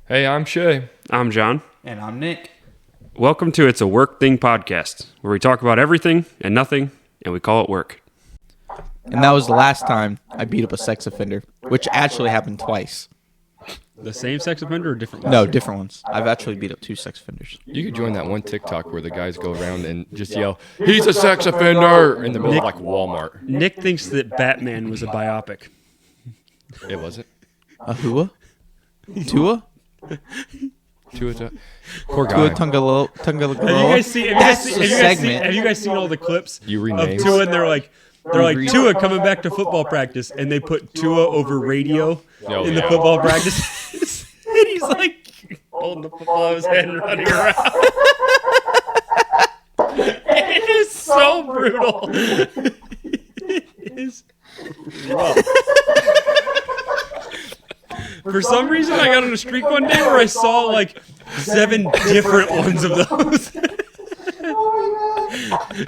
Hey, I'm Shay. I'm John. And I'm Nick. Welcome to It's a Work Thing podcast, where we talk about everything and nothing, and we call it work. And that was the last time I beat up a sex offender, which actually happened twice. The same sex offender or different ones? No, different ones. I've actually beat up 2 sex offenders. You could join that one TikTok where the guys go around and just yell, "He's a sex offender!" in the middle of like Walmart. Nick thinks that Batman was a biopic. It wasn't. A Hua? Tua? Poor guy. Tua Tungalo. Have you guys seen? Have you guys seen all the clips You of renamed. Tua? And they're like Tua coming back to football practice, and they put Tua over radio in the football practice, and he's like holding the football out of his head and running around. It is so brutal. It is rough. For some reason, I got on a streak one day where I saw like 7 different ones of those.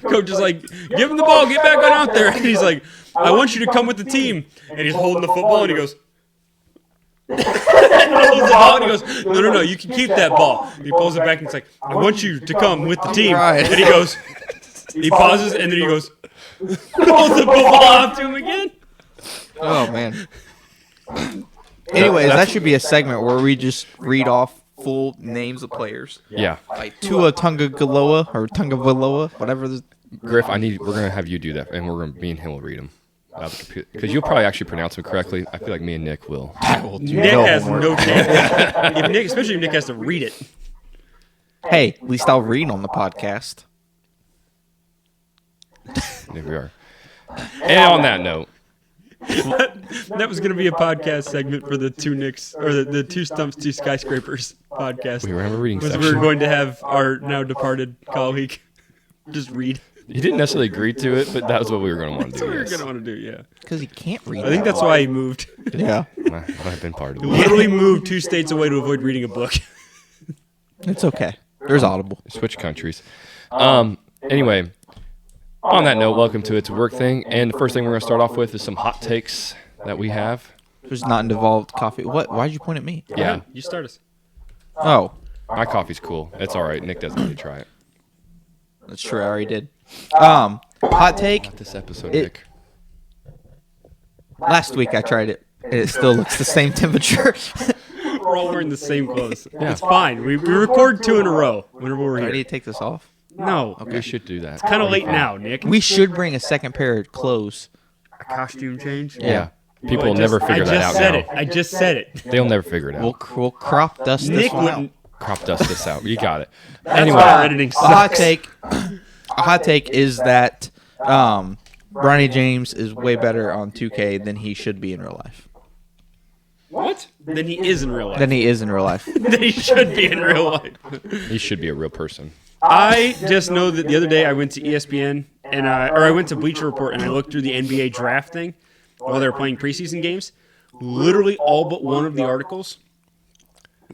Coach is like, "Give him the ball, get back on out there." And he's like, "I want you to come with the team." And he's holding the football and he goes, and holds the ball and he goes, No, you can keep that ball. And he pulls it back and it's like, "I want you to come with the team." Right. And he goes, he pauses and then he goes, holds the ball out to him again. Oh, man. Anyways, that should be a segment where we just read off full names of players. Yeah, Like Tua Tungavailoa or Tungavailoa, whatever. Griff, we're gonna have you do that, and me and him will read them out of the computer because you'll probably actually pronounce them correctly. I feel like me and Nick will. Nick has no chance. Especially if Nick has to read it. Hey, at least I'll read on the podcast. There we are. And on that note, That was going to be a podcast segment for the 2 Nicks, or the 2 Stumps, 2 Skyscrapers podcast. we remember reading We section. were going to have our now departed colleague just read. He didn't necessarily agree to it, but that was what we were going to want to That's do. what we were Yes. going to want to do, yeah. Because he can't read. I think that's why he moved. Yeah, I've been part of He it. literally moved 2 states away to avoid reading a book. it's okay. There's Audible. Switch countries. Anyway, on that note, welcome to It's a Work Thing. And the first thing we're going to start off with is some hot takes that we have. There's not involved coffee. What? Why'd you point at me? Yeah, You start us. Oh, my coffee's cool. It's all right. Nick doesn't need to try it. that's true. I already did. Hot take. Not this episode, It- Nick. Last week I tried it, and it still looks the same temperature. We're all wearing the same clothes. It's fine. We record 2 in a row whenever we're Ready here. to take this off? No. We should do that. Kind of late now, Nick. We should bring a second pair of clothes. A costume change? Yeah. People will never figure that out now. I just said it. They'll never figure it out. We'll crop dust this Nick one wouldn't. Crop dust this out. You got it. That's Anyway, why our editing out. A hot sucks. take. A hot take is that Bronny James is way better on 2K than he should be in real life. What? Then he is in real life. Than he is in real life. Then he should be in real life. he should be a real person. I just know that the other day I went to ESPN and I went to Bleacher Report and I looked through the NBA draft thing while they were playing preseason games. Literally all but one of the articles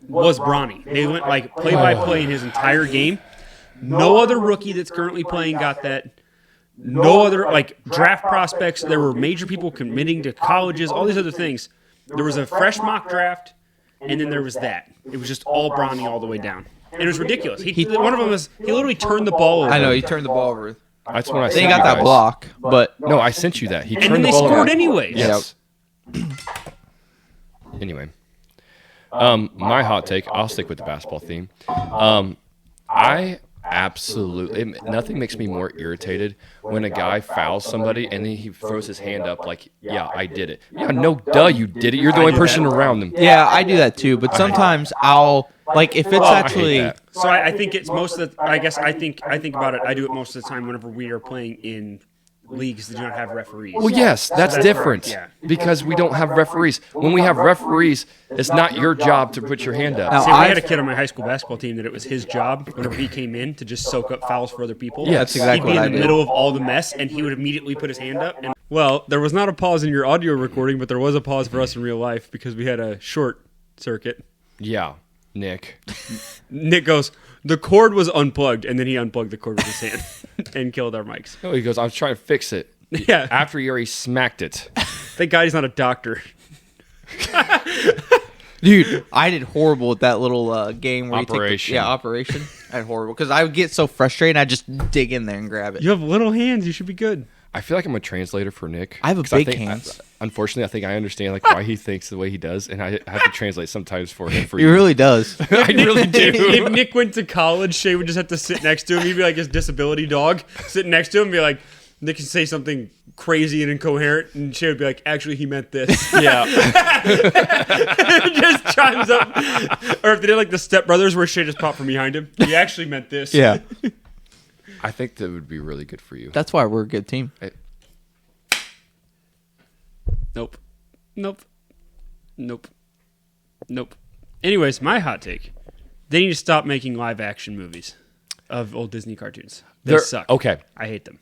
was Bronny. They went like play by play in his entire game. No other rookie that's currently playing got that. No other like draft prospects. There were major people committing to colleges, all these other things. There was a fresh mock draft, and then there was that. It was just all Bronny all the way down. And it was ridiculous. One of them was he literally turned the ball over. I know, he turned the ball over. That's when I They sent got you that guys. block, but No, I sent you that. He and turned then the they ball scored over. anyways. Yes. Anyway, my hot take. I'll stick with the basketball theme. I absolutely nothing makes me more irritated when a guy fouls somebody and then he throws his hand up like, "Yeah, I did it." Yeah, no, duh, you did it. You're the only person around them. yeah, I do that too. But sometimes I'll like if it's Well, I hate actually that. So I think it's most of the. I guess I think about it. I do it most of the time whenever we are playing in leagues that do not have referees. Well, yes, that's that's different correct, because we don't have referees. When we have referees, it's not your job to put your hand up. Now, See, we had I've- a kid on my high school basketball team that it was his job whenever he came in to just soak up fouls for other people. Yeah, that's exactly He'd be what in I the did. middle of all the mess, and he would immediately put his hand up. And well, there was not a pause in your audio recording, but there was a pause for us in real life because we had a short circuit. Yeah, Nick. Nick goes, the cord was unplugged, and then he unplugged the cord with his hand and killed our mics. No, he goes, I was trying to fix it. Yeah. After he already smacked it. Thank God he's not a doctor. Dude, I did horrible with that little game where Operation. you take Operation. I did horrible because I would get so frustrated. I just dig in there and grab it. You have little hands. You should be good. I feel like I'm a translator for Nick. I have a 'cause big think- hands. Unfortunately, I think I understand like why he thinks the way he does, and I have to translate sometimes for him. For He you. really does. I really do. If Nick went to college, Shay would just have to sit next to him. He'd be like his disability dog, sitting next to him, and be like, Nick can say something crazy and incoherent, and Shay would be like, actually, he meant this. Yeah. Just chimes up. Or if they did like the Step Brothers, where Shay just popped from behind him, he actually meant this. Yeah. I think that would be really good for you. That's why we're a good team. Nope. Nope. Nope. Nope. Anyways, my hot take. They need to stop making live action movies of old Disney cartoons. They They're- suck. Okay. I hate them.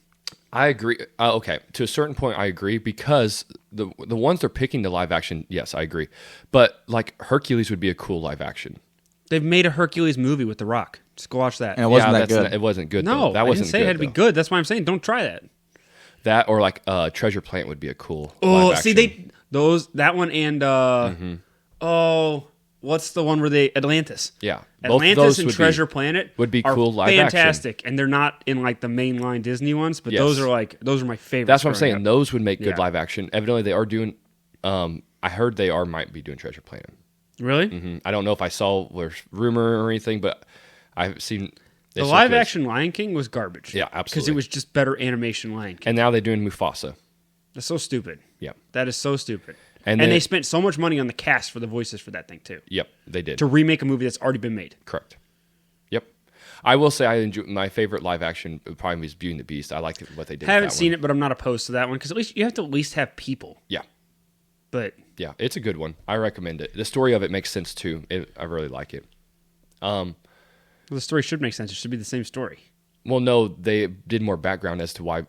I agree. Okay, to a certain point, I agree because the ones they're picking to live action, yes, I agree. But like Hercules would be a cool live action. They've made a Hercules movie with The Rock. Just go watch that. And it wasn't that that's good. not- it wasn't good. No, though. That I wasn't didn't say good, it had to be though. good. That's why I'm saying don't try that. That or like Treasure Planet would be a cool. Oh, live see, action. that one and what's the one where they Atlantis? Yeah, both of Atlantis those and would Treasure be, Planet would be are cool live action. fantastic, and they're not in like the mainline Disney ones, but Yes. those are my favorites. That's what I'm growing saying. up. Those would make good Yeah. live action. Evidently, they are doing. I heard they might be doing Treasure Planet. Really? I don't know if I saw there's rumor or anything, but I've seen The live action Lion King was garbage. Yeah, Because absolutely. it was just better animation Lion King. and now they're doing Mufasa. That's so stupid. Yeah. That is so stupid. And And then- they spent so much money on the cast for the voices for that thing too. Yep, they did. To remake a movie that's already been made. Correct. Yep. I will say I enjoy my favorite live action probably was Beauty and the Beast. I liked what they did. Haven't seen it, but I'm not opposed to that one because at least you have to at least have people. Yeah, But yeah, it's a good one. I recommend it. The story of it makes sense too. I really like it. the story should make sense. It should be the same story. Well, no, they did more background as to why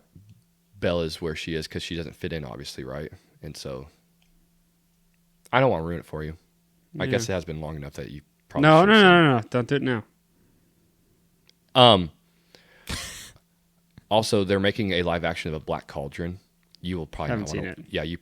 Belle is where she is because she doesn't fit in, obviously, right? And so I don't want to ruin it for you. I guess it has been long enough that you probably No, should no, have seen no, no, no. Don't do it now. Also, they're making a live action of a Black Cauldron. You will probably Haven't not seen want to. it. Yeah,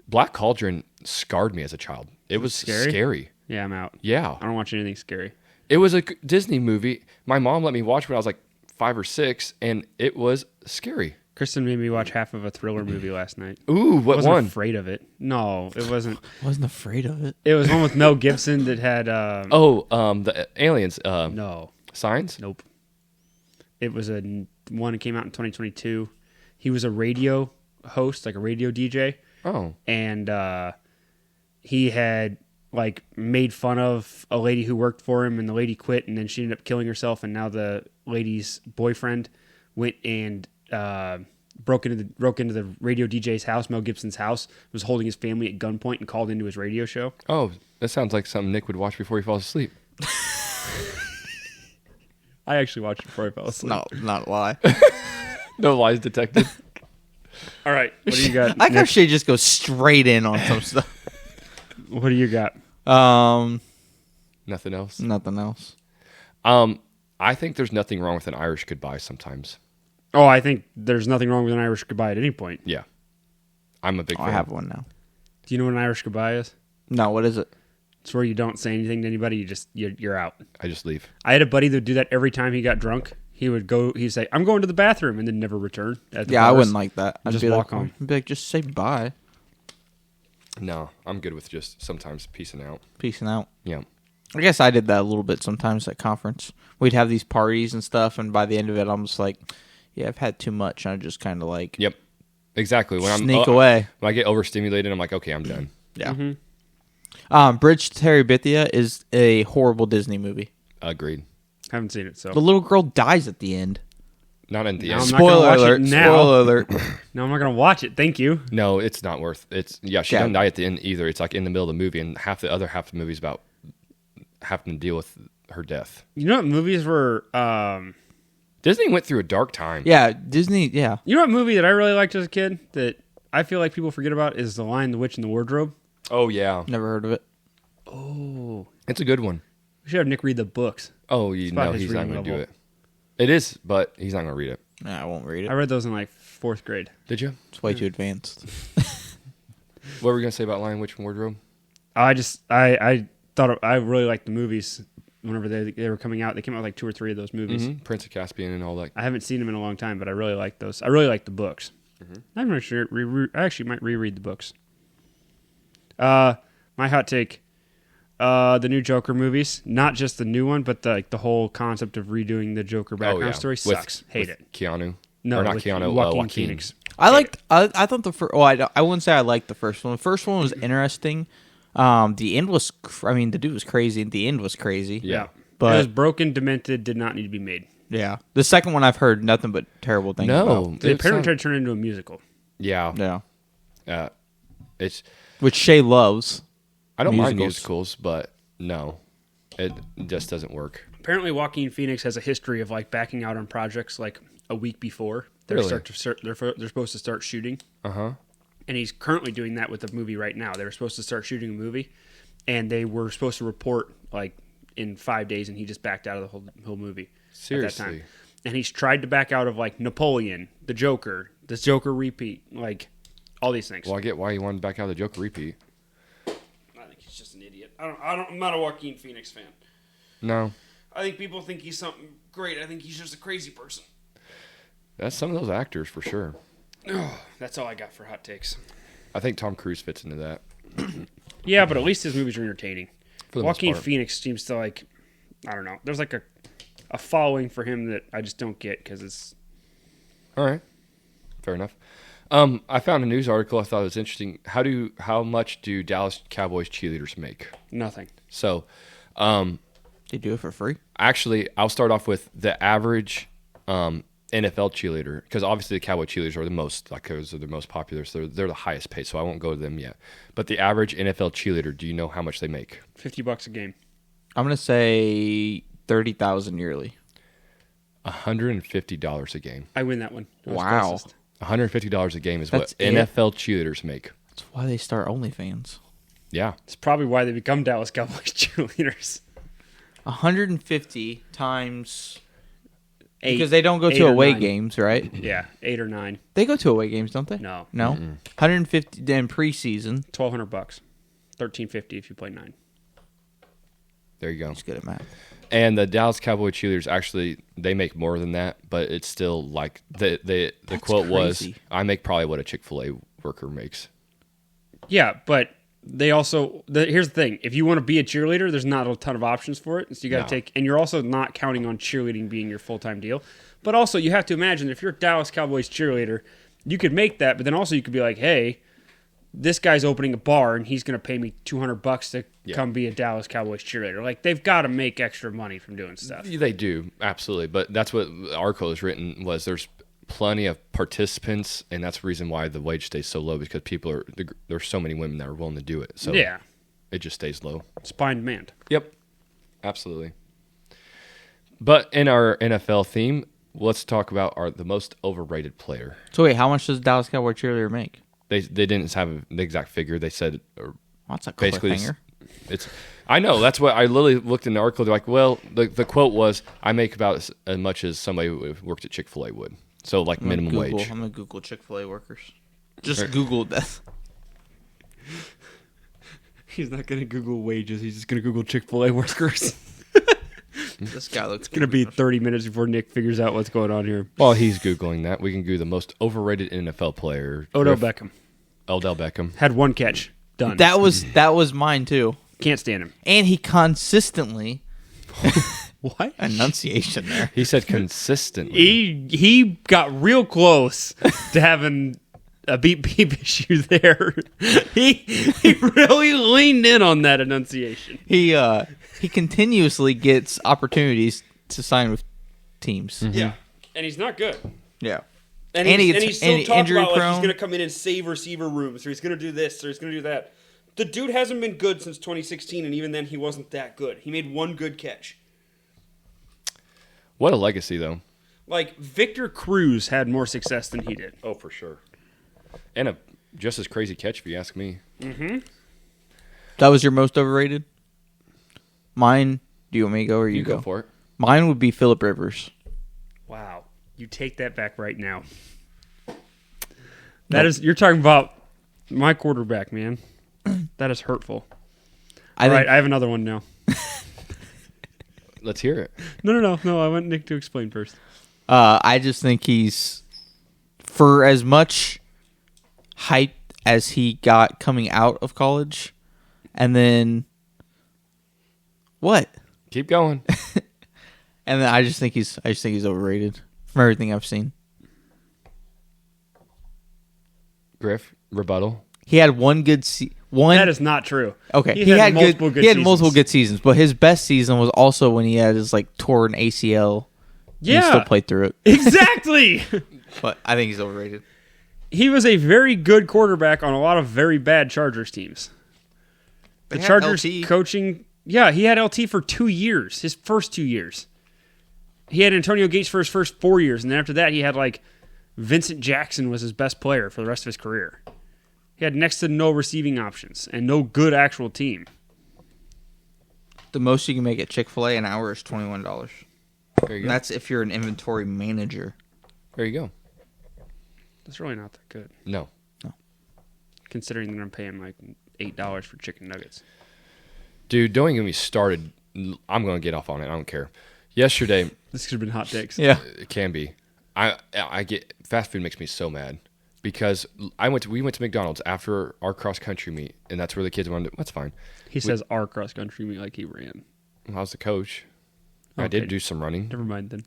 Black Cauldron scarred me as a child. It was scary? scary. Yeah, I'm out. Yeah, I don't watch anything scary. it was a Disney movie. My mom let me watch when I was like 5 or 6, and it was scary. Kristen made me watch half of a thriller movie last night. Ooh, I what wasn't one? afraid of it. No, it wasn't. Wasn't afraid of it. It was one with Mel Gibson that had. The aliens. No, Signs. nope. It was one that came out in 2022. He was a radio host, like a radio DJ, Oh, and he had like made fun of a lady who worked for him, and the lady quit, and then she ended up killing herself, and now the lady's boyfriend went and broke into the radio DJ's house, Mel Gibson's house, was holding his family at gunpoint and called into his radio show. oh, that sounds like something Nick would watch before he falls asleep. I actually watched it before I fell asleep. No, not lie. No lies detected. All right, what do you got? I can Nick? actually just go straight in on some stuff. What do you got? Nothing else. Nothing else. I think there's nothing wrong with an Irish goodbye sometimes. Oh, I think there's nothing wrong with an Irish goodbye at any point. Yeah, I'm a big Oh, fan. I have one now. Do you know what an Irish goodbye is? No, what is it? It's where you don't say anything to anybody. You're out. I just leave. I had a buddy that would do that every time he got drunk. He'd say, "I'm going to the bathroom," and then never return. At the Yeah, I bars. wouldn't like that. I'd Just be walk like, home. I'd be like, just say bye. No, I'm good with just sometimes peacing out. Peacing out. Yeah. I guess I did that a little bit sometimes at conference. We'd have these parties and stuff, and by the end of it, I'm just like, yeah, I've had too much. And I just kind of like Yep. Exactly. When sneak away. When I get overstimulated, I'm like, okay, I'm done. Yeah. Mm-hmm. Bridge to Terabithia is a horrible Disney movie. Agreed. Haven't seen it, so The little girl dies at the end. Not in the No, end. I'm not gonna Spoiler watch it alert. now. Spoiler alert. no, I'm not gonna watch it. Thank you. No, it's not worth. She Yeah. doesn't die at the end either. It's like in the middle of the movie, and half the movie is about having to deal with her death. You know what movies were? Disney went through a dark time. Yeah, Disney. Yeah. You know what movie that I really liked as a kid that I feel like people forget about is The Lion, the Witch, and the Wardrobe. Oh yeah, Never heard of it. Oh, it's a good one. we should have Nick read the books. Oh, you about know his he's not reading going to do level. it. It is, but he's not going to read it. Nah, I won't read it. I read those in like 4th grade. Did you? It's way too advanced. What were we gonna say about Lion Witch and Wardrobe? I thought I really liked the movies whenever they were coming out. They came out with like 2 or 3 of those movies. Prince of Caspian and all that. I haven't seen them in a long time, but I really like those. I really like the books. I'm not sure. I actually might reread the books. My hot take: the new Joker movies, not just the new one, but the whole concept of redoing the Joker background story sucks. Hate it. Keanu. No, or not with Keanu. Joaquin Joaquin. Phoenix. I thought the first. Well, I wouldn't say I liked the first one. The first one was interesting. The end was. I mean, the dude was crazy. The end was crazy. Yeah. But it was But broken, demented, did not need to be made. yeah, the second one I've heard nothing but terrible things No. about. They It apparently sound- tried to turn it into a musical. Yeah, It's. which Shay loves. I don't mind Musicals. musicals, but no, it just doesn't work. Apparently, Joaquin Phoenix has a history of like backing out on projects like a week before they're Really? they're supposed to start shooting. Uh-huh. And he's currently doing that with the movie right now. They were supposed to start shooting a movie, and they were supposed to report like in 5 days, and he just backed out of the whole movie. At that Seriously. time. And he's tried to back out of like Napoleon, the Joker, this Joker repeat, like all these things. Well, I get why you wanted to back out of the Joker repeat. I think he's just an idiot. I'm not a Joaquin Phoenix fan. No, I think people think he's something great. I think he's just a crazy person. that's some of those actors for sure. That's all I got for hot takes. I think Tom Cruise fits into that. Yeah, but at least his movies are entertaining. For the most Joaquin part. Phoenix seems to like, I don't know. There's like a following for him that I just don't get because it's All right, fair enough. I found a news article I thought was interesting. How much do Dallas Cowboys cheerleaders make? nothing. So, They do it for free. actually, I'll start off with the average NFL cheerleader, because obviously the Cowboy cheerleaders are the most, like, those are the most popular, so they're the highest paid. So I won't go to them yet. But the average NFL cheerleader, do you know how much they make? $50 a game. I'm gonna say 30,000 yearly. $150 a game. I win that one. I was Wow. closest. $150 a game is That's what it? NFL cheerleaders make. That's why they start OnlyFans. Yeah. It's probably why they become Dallas Cowboys cheerleaders. 150 times Eight. because they don't go 8 to or away 9. games, right? Yeah, 8 or 9. They go to away games, don't they? No, No. 150 in preseason. $1,200. $1,350 if you play 9. There you go. He's good at math. And the Dallas Cowboy cheerleaders, actually, they make more than that, but it's still like the quote was, crazy. I make probably what a Chick-fil-A worker makes. Yeah, but they also here's the thing: if you want to be a cheerleader, there's not a ton of options for it. So you got to No. take, and you're also not counting on cheerleading being your full time deal. But also, you have to imagine if you're a Dallas Cowboys cheerleader, you could make that, but then also you could be like, hey, this guy's opening a bar and he's going to pay me $200 to come be a Dallas Cowboys cheerleader. Like they've got to make extra money from doing stuff. They do, absolutely. But that's what the article is written was there's plenty of participants, and that's the reason why the wage stays so low, because there's so many women that are willing to do it. So Yeah, it just stays low. supply and demand. Yep, absolutely. But in our NFL theme, let's talk about the most overrated player. So wait, how much does Dallas Cowboy cheerleader make? They didn't have the exact figure. They said That's a basically cliffhanger. it's. I know, that's what I literally looked in the article. They're like, well, the quote was, I make about as much as somebody who worked at Chick-fil-A would. So like minimum Google, wage. I'm gonna Google Chick-fil-A workers. Just Google that. He's not going to Google wages. He's just going to Google Chick-fil-A workers. This guy looks It's going to be 30 minutes before Nick figures out what's going on here. While he's Googling that, we can Google the most overrated NFL player. Odell Beckham Odell Beckham. had one catch. Done. That was mine too. Can't stand him. And he consistently What? enunciation there. He said consistently. He got real close to having a beep beep issue there. He really leaned in on that enunciation. He continuously gets opportunities to sign with teams. Yeah, and he's not good. Yeah. And And he's, he he's gets still talking injury about like he's prone. going to come in and save receiver rooms, or he's going to do this, or he's going to do that. The dude hasn't been good since 2016, and even then he wasn't that good. He made one good catch. What a legacy, though. Like, Victor Cruz had more success than he did. Oh, for sure. And a just as crazy catch, if you ask me. That was your most overrated? Mine, do you want me to go or you, You go for it. Mine would be Phillip Rivers. Wow. You take that back right now. You're talking about my quarterback, man. That is hurtful. I All think right, I have another one now. Let's hear it. No. I want Nick to explain first. I just think he's, for as much hype as he got coming out of college, and then what? Keep going. And then I just think he's overrated from everything I've seen. Griff, rebuttal. He had one good one. That is not true. Okay, He had multiple multiple seasons. good seasons, but his best season was also when he had his like torn ACL. Yeah. He still played through it. Exactly. But I think he's overrated. He was a very good quarterback on a lot of very bad Chargers teams. The They had Chargers LT. coaching, yeah, he had LT for 2 years, his first 2 years. He had Antonio Gates for his first 4 years, and then after that he had like Vincent Jackson was his best player for the rest of his career. He had next to no receiving options and no good actual team. The most you can make at Chick-fil-A an hour is $21. There you And go. that's if you're an inventory manager. There you go. That's really not that good, No. considering that I'm paying like $8 for chicken nuggets. Dude, don't even get me started. I'm going to get off on it. I don't care. Yesterday, This could have been hot takes. Yeah. it can be. I get fast food makes me so mad because we went to McDonald's after our cross country meet, and that's where the kids wanted to. That's fine. He says our cross country meet like he ran. I was the coach. I Okay. did do some running. Never mind then.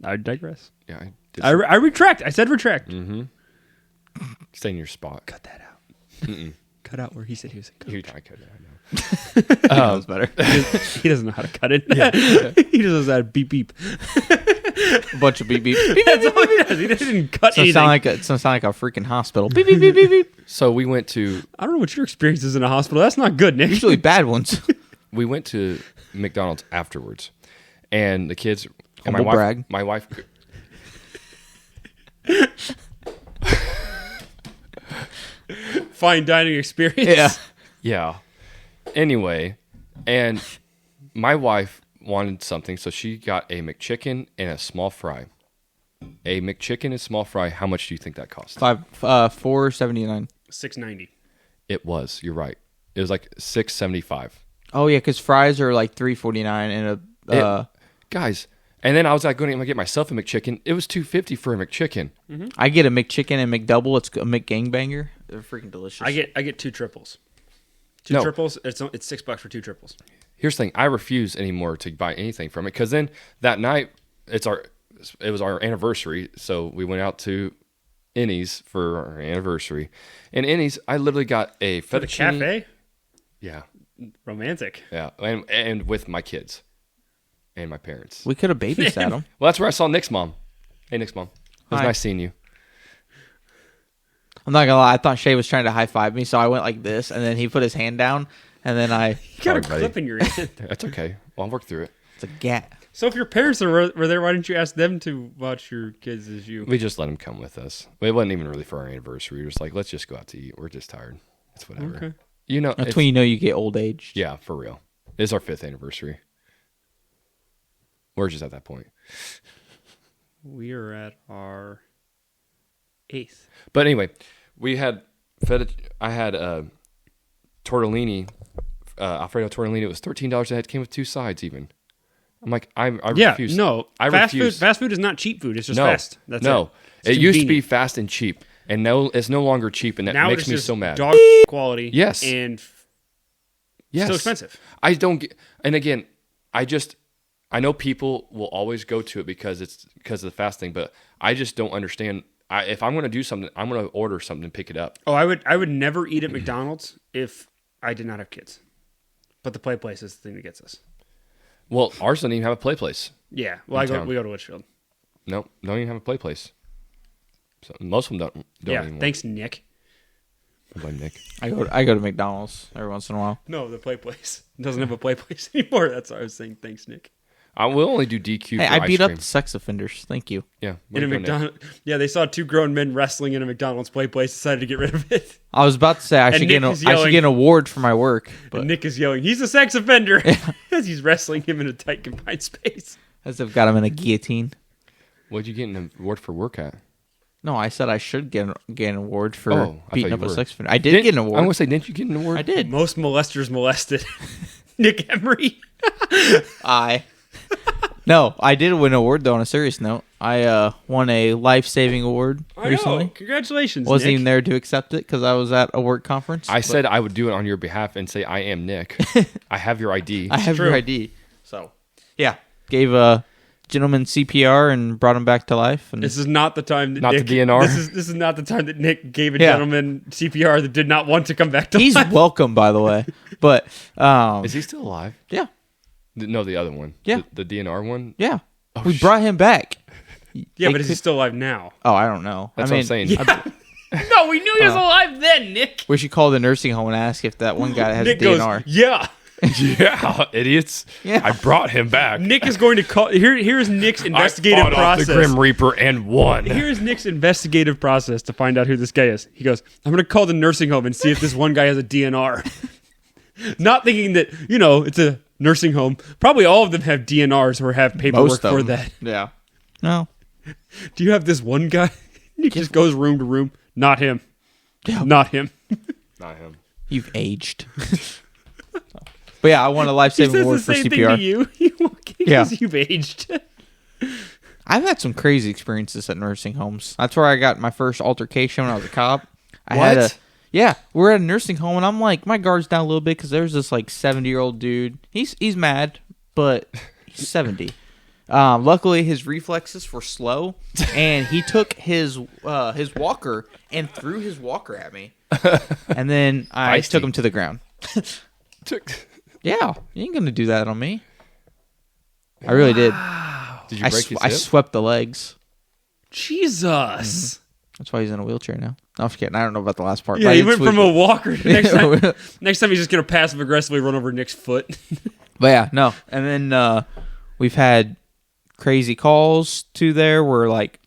I digress. Yeah, I did. I retract. I said retract. Stay in your spot. Cut that out. Cut out where he said he was a coach. I could. I know. That was better. He doesn't know how to cut it. He just knows how to beep beep. A bunch of beep beep. That's all he does. He didn't cut So anything. it sounds like a freaking hospital. Beep beep beep beep beep. So we went to I don't know what your experience is in a hospital. That's not good, Nick. Usually bad ones. McDonald's afterwards, and the kids. And Humble brag. My wife. Fine dining experience. Yeah. Yeah. Anyway, and my wife wanted something, so she got a McChicken and a small fry. A McChicken and small fry. How much do you think that cost? $4.79. $6.90. It was. You're right. It was like $6.75. Oh yeah, because fries are like $3.49 and a. Guys, and then I was like going to get myself a McChicken. It was $2.50 for a McChicken. I get a McChicken and McDouble. It's a McGangbanger. They're freaking delicious. I get 2 triples. Two No. triples. It's $6 for 2 triples. Here's the thing: I refuse anymore to buy anything from it because then that night it was our anniversary, so we went out to Innie's for our anniversary. And Innie's, I literally got a For the fettuccine. cafe. Yeah, Romantic. yeah, and with my kids and my parents. We could have babysat them. Well, that's where I saw Nick's mom. Hey, Nick's mom. It was Hi. nice seeing you. I'm not gonna lie. I thought Shay was trying to high five me, so I went like this, and then he put his hand down, and then I. You got a Sorry, buddy. clip in your hand. That's okay. Well, I'll work through it. It's a gat. So if your parents were there, why didn't you ask them to watch your kids as you? We just let him come with us. It wasn't even really for our anniversary. We were just like, let's just go out to eat. We're just tired. It's whatever. Okay. You know, That's it's- when you know you get old age. yeah, for real. It's our 5th anniversary. We're just at that point. We are at our 8th. But anyway, we had I had tortellini, Alfredo tortellini. It was $13 a head. Came with 2 sides even. I'm like, I refuse. No. I fast refuse. food. Fast food is not cheap food. It's just No, fast. That's no. it. It's It used to be convenient. fast and cheap, and now it's no longer cheap, and that Now makes it's me just so mad. dog quality. Yes. And Yes. still expensive. I don't get, and again, I know people will always go to it because of the fast thing, but I just don't understand. If I'm going to do something, I'm going to order something and pick it up. Oh, I would never eat at McDonald's if I did not have kids. But the play place is the thing that gets us. Well, ours doesn't even have a play place. Yeah. Well, town. we go to Litchfield. No, don't even have a play place. So most of them don't Yeah. anymore. Thanks, Nick. I blame Nick. I go to McDonald's every once in a while. No, the play place doesn't have a play place anymore. That's why I was saying thanks, Nick. I will only do DQ. Hey, for I ice beat up cream. the sex offenders. Thank you. Yeah, In a McDonald's, yeah, they saw 2 grown men wrestling in a McDonald's play place. Decided to get rid of it. I was about to say I And should Nick get is I should yelling. get an award for my work, And but Nick is yelling, "He's a sex offender!" as he's wrestling him in a tight confined space. as I've got him in a guillotine. What'd you get an award for work at? No, I said I should get an award for Oh, I beating thought up you a were. sex offender. I did get an I'm award. gonna say, didn't you get an award? I did. Most molesters molested. Nick Emery. No, I did win an award though. On a serious note, I won a life-saving award recently. Congratulations, Wasn't Nick. even there to accept it because I was at a work conference. I said I would do it on your behalf and say I am Nick. I have your ID. I have true. your ID. So yeah, gave a gentleman CPR and brought him back to life. And This is not the time that Not Nick, the DNR? This is not the time that Nick gave a Yeah. gentleman CPR that did not want to come back to he's life. welcome, by the way. But Is he still alive? yeah, No, the other one. Yeah. The DNR one. yeah, we brought him back. Yeah, It but is he could- still alive now? Oh, I don't know. That's I mean, what I'm saying. No, we knew he was alive then, Nick. we should call the nursing home and ask if that one guy has Nick a DNR. goes, yeah. Yeah, idiots. Yeah. I brought him back. Nick is going to call. Here's Nick's investigative I fought off process. the Grim Reaper and won. Here's Nick's investigative process to find out who this guy is. He goes, I'm going to call the nursing home and see if this one guy has a DNR. Not thinking that, it's a nursing home. Probably all of them have DNRs or have paperwork Most of for them. that. Yeah. No. Do you have this one guy? Nick just goes room to room. Not him. Yeah. Not him. Not him. You've aged. But yeah, I won a He life-saving says award the for same thing CPR. to you. Yeah. Because you've aged. I've had some crazy experiences at nursing homes. That's where I got my first altercation when I was a cop. What? We're at a nursing home, and I'm like, my guard's down a little bit because there's this like 70-year-old dude. He's mad, but he's 70. Luckily, his reflexes were slow, and he took his walker and threw his walker at me, and then I Feisty. took him to the ground. Yeah, you ain't gonna do that on me. I really did. Did you break his I hip? swept the legs. Jesus. That's why he's in a wheelchair now. No, I'm just kidding. I don't know about the last part. Yeah, but I he did went sweep from it. a walker. Next time he's just going to passive aggressively run over Nick's foot. But yeah, no. And then we've had crazy calls to there where like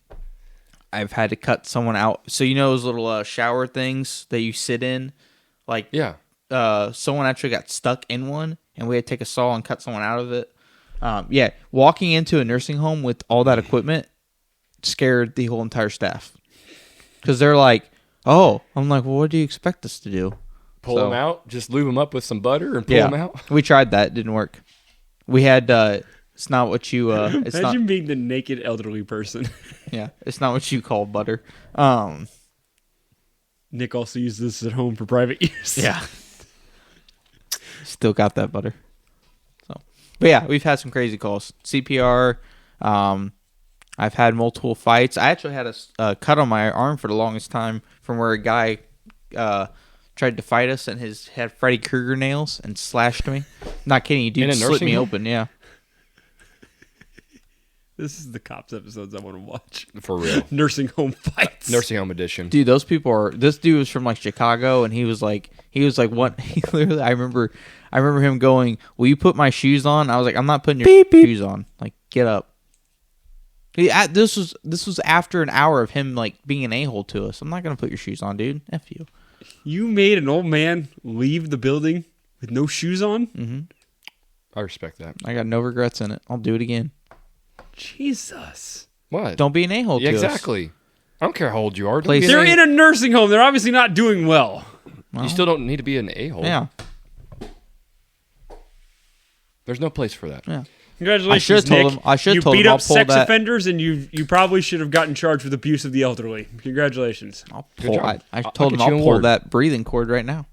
I've had to cut someone out. So you know those little shower things that you sit in? Like Yeah. someone actually got stuck in one and we had to take a saw and cut someone out of it. Yeah, walking into a nursing home with all that equipment scared the whole entire staff. Because they're like, oh, I'm like, well, what do you expect us to do? Pull him out. Just lube him up with some butter and pull Yeah, him out. we tried that. It didn't work. We had, it's not what you, it's Imagine not, being the naked elderly person. yeah, it's not what you call butter. Nick also uses this at home for private use. Yeah. Still got that butter. So, but yeah, we've had some crazy calls. CPR. I've had multiple fights. I actually had a cut on my arm for the longest time from where a guy tried to fight us and had Freddy Krueger nails and slashed me. Not kidding, you In dude a slit nursing me home? open. Yeah. This is the cops episodes I want to watch. For real. Nursing home fights. Nursing home edition. Dude, those people are. This dude was from like Chicago, and he was like, what? He literally, I remember him going, "Will you put my shoes on?" I was like, "I'm not putting your shoes on. Like, get up." This was after an hour of him like being an a-hole to us. I'm not gonna put your shoes on, dude. F you. You made an old man leave the building with no shoes on? Mm-hmm. I respect that. I got no regrets in it. I'll do it again. Jesus. What? Don't be an a-hole Yeah, to us. exactly. I don't care how old you are. Don't Place- be They're an in a nursing home. They're obviously not doing well. You still don't need to be an a-hole. Yeah, There's no place for that. yeah. Congratulations, I should've told Nick. him- I should've you told beat him I'll up pull sex that- offenders, and you probably should have gotten charged with abuse of the elderly. Congratulations. I'll Good pull. job. I I'll told him get you I'll an pull award. that breathing cord right now.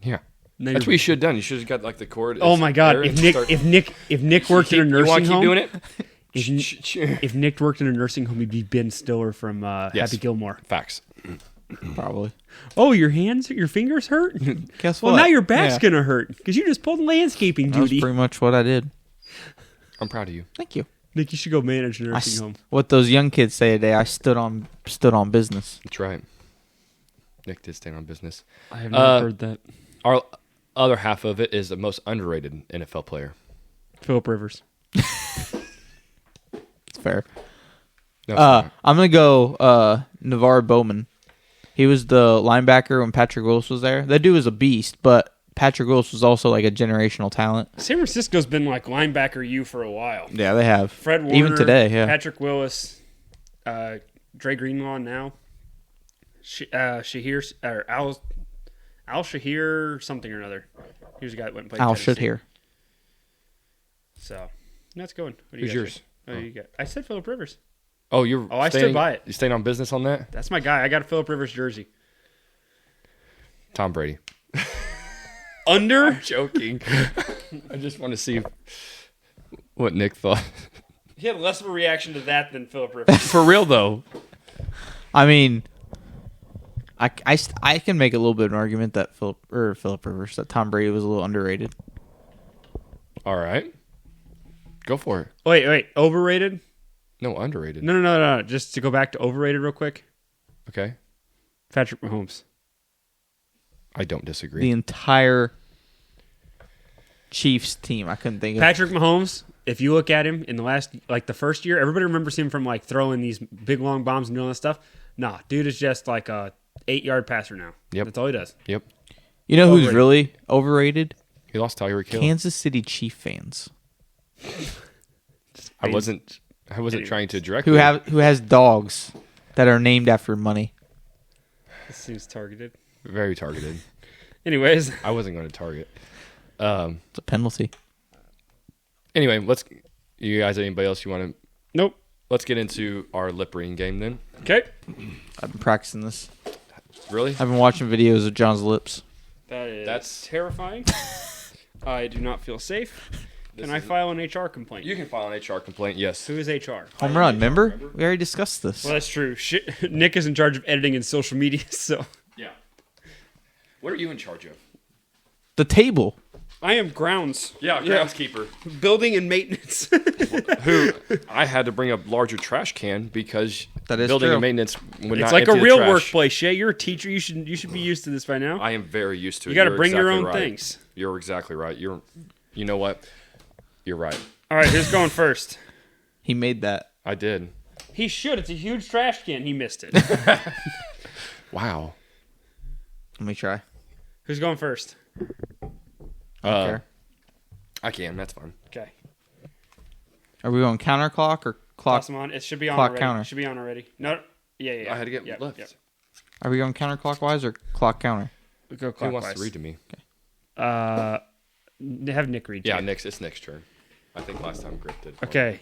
Yeah. Now That's you're- what you should have done. You should have got like the cord. Oh my God! there If and Nick, start- if Nick worked in a you nursing want to keep home, doing it? if Nick worked in a nursing home, he'd be Ben Stiller from Yes. Happy Gilmore. Facts. Probably. Oh, your fingers hurt. Guess Well, what? now your back's Yeah. gonna hurt because you just pulled landscaping That was duty. pretty much what I did. I'm proud of you. Thank you. Nick, you should go manage a I nursing s- home. what those young kids say today, I stood on business. That's right. Nick did stand on business. I have never Uh, heard that. Our other half of it is the most underrated NFL player. Philip Rivers. It's fair. No, it's not. I'm gonna go Navarre Bowman. He was the linebacker when Patrick Willis was there. That dude was a beast, but Patrick Willis was also like a generational talent. San Francisco's been like linebacker U for a while. Yeah, they have. Fred Warner, Even today, yeah. Patrick Willis. Dre Greenlaw now. Shahir or Al Shahir something or another. He was the guy that went and played. Al Tennessee. Shahir. So that's going. What do Who's you yours? What do you got? I said Phillip Rivers. Oh, you're. I stood staying, by it. You staying on business on that? That's my guy. I got a Phillip Rivers jersey. Tom Brady. Under? Joking. I just want to see what Nick thought. He had less of a reaction to that than Phillip Rivers. For real though. I mean, I can make a little bit of an argument that Philip Rivers, that Tom Brady was a little underrated. All right. Go for it. Wait. Overrated? No, underrated. No. Just to go back to overrated real quick. Okay. Patrick Mahomes. I don't disagree. The entire Chiefs team, I couldn't think of. Patrick Mahomes, if you look at him in the first year, everybody remembers him from throwing these big long bombs and doing all that stuff. Nah, dude is just like a 8-yard passer now. Yep. That's all he does. Yep. You know who's Overrated. really overrated? He lost Tyreek Hill. Kansas City Chief fans I wasn't trying to direct who has dogs that are named after money. This seems targeted. very targeted. Anyways, I wasn't going to target. It's a penalty. Anyway, you guys, anybody else you want to? nope. Let's get into our lip reading game then. Okay. I've been practicing this. Really? I've been watching videos of John's lips. That's terrifying. I do not feel safe. Can I file an HR complaint? You can file an HR complaint. Yes. Who is HR? Home run, remember? We already discussed this. Well, that's true. Nick is in charge of editing and social media, so Yeah. What are you in charge of? The table. I am grounds. Yeah, groundskeeper. Building and maintenance. Who I had to bring a larger trash can because That is building true. and maintenance would It's not like a empty the real trash. workplace, Shay. You're a teacher. You should be used to this by now. I am very used to it. You got to You're bring your exactly own right. things. You're exactly right. You know what? You're right. All right, who's going first? He made that. I did. He should. It's a huge trash can. He missed it. Wow. Let me try. Who's going first? Okay. I can. That's fine. Okay. Are we going counterclock or clock? Toss him on. It should be on Clock already. counter. It should be on already. No. Yeah. I had to get Yep, left. yep. Are we going counterclockwise or clock counter? We go Who clockwise. wants to read to me? Have Nick read. Yeah, too. it's Nick's turn. I think last time Griff did. Okay.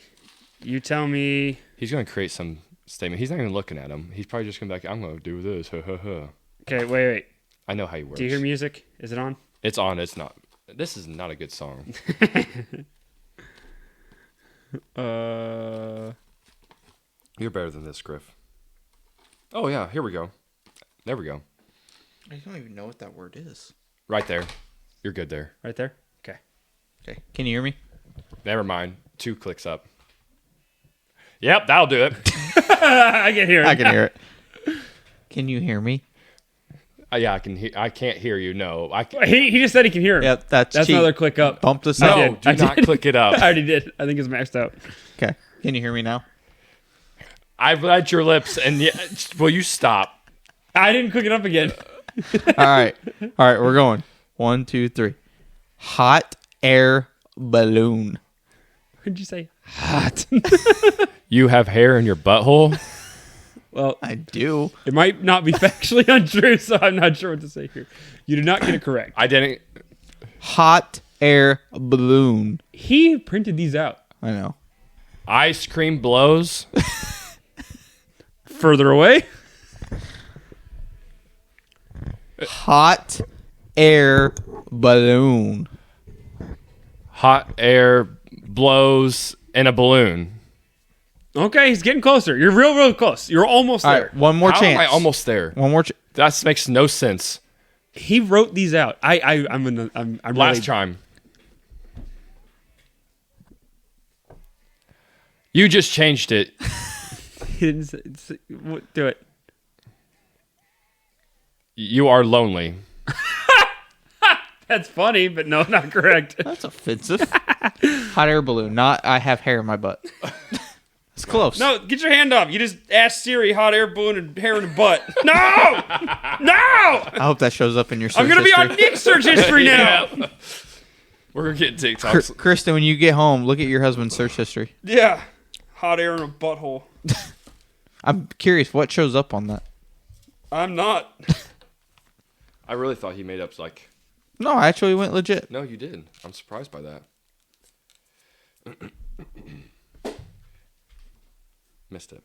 You tell me. He's going to create some statement. He's not even looking at him. He's probably just going to be like, I'm going to do this. Okay, wait. I know how he works. Do you hear music? Is it on? It's on. It's not. This is not a good song. You're better than this, Griff. Oh, yeah. Here we go. There we go. I don't even know what that word is. Right there. You're good there. Right there? Okay. Okay. Can you hear me? Never mind. 2 clicks up. Yep, that'll do it. I can hear it. I can hear it. Can you hear me? Yeah, I can hear. I can't hear you. No, I can. He just said he can hear him. Yep, that's That's cheap. another click up. Bump this I up. No, did. do not click it up. I already did. I think it's maxed out. Okay. Can you hear me now? I've read your lips, and will you stop? I didn't click it up again. All right. We're going. 1, 2, 3. Hot air balloon. What did you say? Hot. You have hair in your butthole. Well, I do. it might not be factually untrue, so I'm not sure what to say here. You did not get it correct. I didn't. Hot air balloon. He printed these out. I know. Ice cream blows. Further away? Hot air balloon. Hot air blows in a balloon. Okay, he's getting closer. You're real close. You're almost All there. right. One more How chance. am I almost there? One more. That makes no sense. He wrote these out. I'm Last really, time. You just changed it. He didn't do it. You are lonely. That's funny, but no, not correct. That's offensive. Hot air balloon. Not I have hair in my butt. It's close. No, get your hand up. You just asked Siri hot air balloon and hair in the butt. No! No! I hope that shows up in your search I'm going to be on history. Nick's search history now. We're getting TikToks. Kristen, when you get home, look at your husband's search history. Yeah. Hot air in a butthole. I'm curious what shows up on that. I'm not. I really thought he made up like. No, I actually went legit. No, you did. I'm surprised by that. Missed it.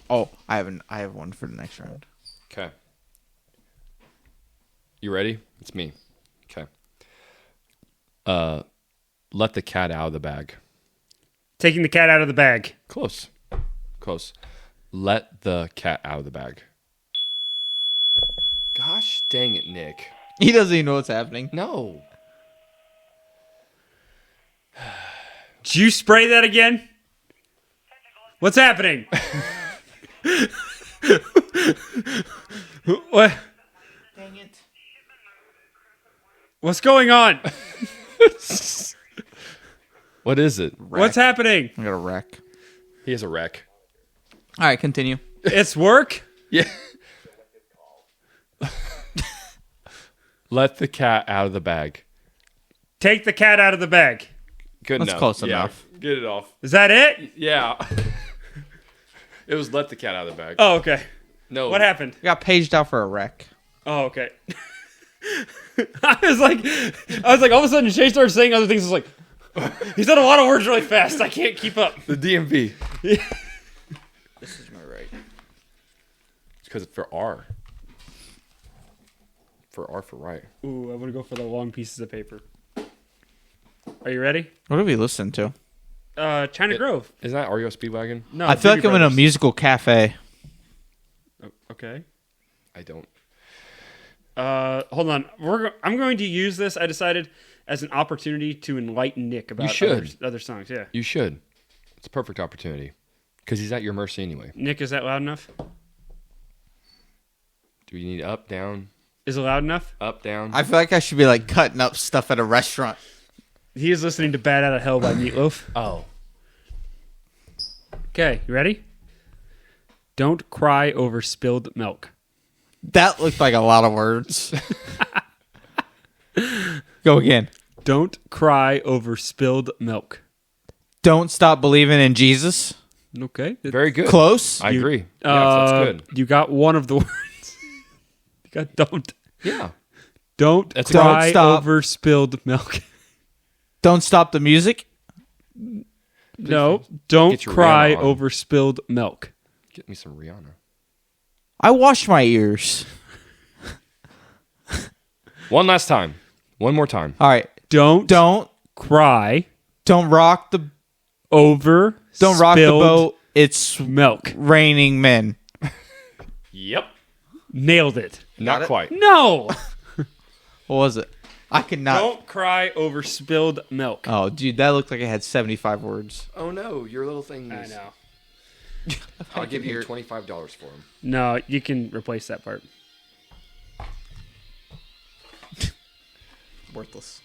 Oh, I have one for the next round. Okay. You ready? It's me. Okay. Let the cat out of the bag. Taking the cat out of the bag. Close. Close. Let the cat out of the bag. Gosh dang it, Nick. He doesn't even know what's happening. No. Did you spray that again? What's happening? What? Dang it. What's going on? What is it? What's happening? I got a wreck. He has a wreck. All right, continue. It's work? Yeah. Let the cat out of the bag. Take the cat out of the bag. Good That's enough. close Yeah. enough. Get it off. Is that it? Yeah. It was let the cat out of the bag. Oh, okay. No. What happened? I got paged out for a wreck. Oh, okay. I was like, all of a sudden Shay started saying other things. I was like, he said a lot of words really fast. I can't keep up. The DMV. This is my right. It's because it's for R. For R for right. Ooh, I want to go for the long pieces of paper. Are you ready? What are we listening to? China Grove. Isn't that REO Speedwagon? No, I feel Doobie like I'm in a Brothers. musical cafe. Oh, okay. I don't. Hold on. I'm going to use this. I decided as an opportunity to enlighten Nick about should. other songs. Yeah. You should. It's a perfect opportunity. Because he's at your mercy anyway. Nick, is that loud enough? Do you need up, down, Is it loud enough? up, down? I feel like I should be like cutting up stuff at a restaurant. He is listening to "Bad Out of Hell" by Meatloaf. Oh. Okay, you ready? Don't cry over spilled milk. That looked like a lot of words. Go again. Don't cry over spilled milk. Don't stop believing in Jesus. Okay. Very good. Close. I agree. Yeah, that's good. You got one of the words. You got don't. Yeah. Don't That's cry Don't stop. over spilled milk. Don't stop the music. No, don't Get your cry Rihanna on. over spilled milk. Get me some Rihanna. I wash my ears. One last time. One more time. All right. Don't cry Don't rock the over don't rock the spilled boat. It's milk. raining men. Yep. Nailed it. Not it? quite. No. What was it? I could not. Don't cry over spilled milk. Oh, dude, that looked like it had 75 words. Oh no, your little thing I is. know. I'll give you $25 for him. No, you can replace that part. Worthless.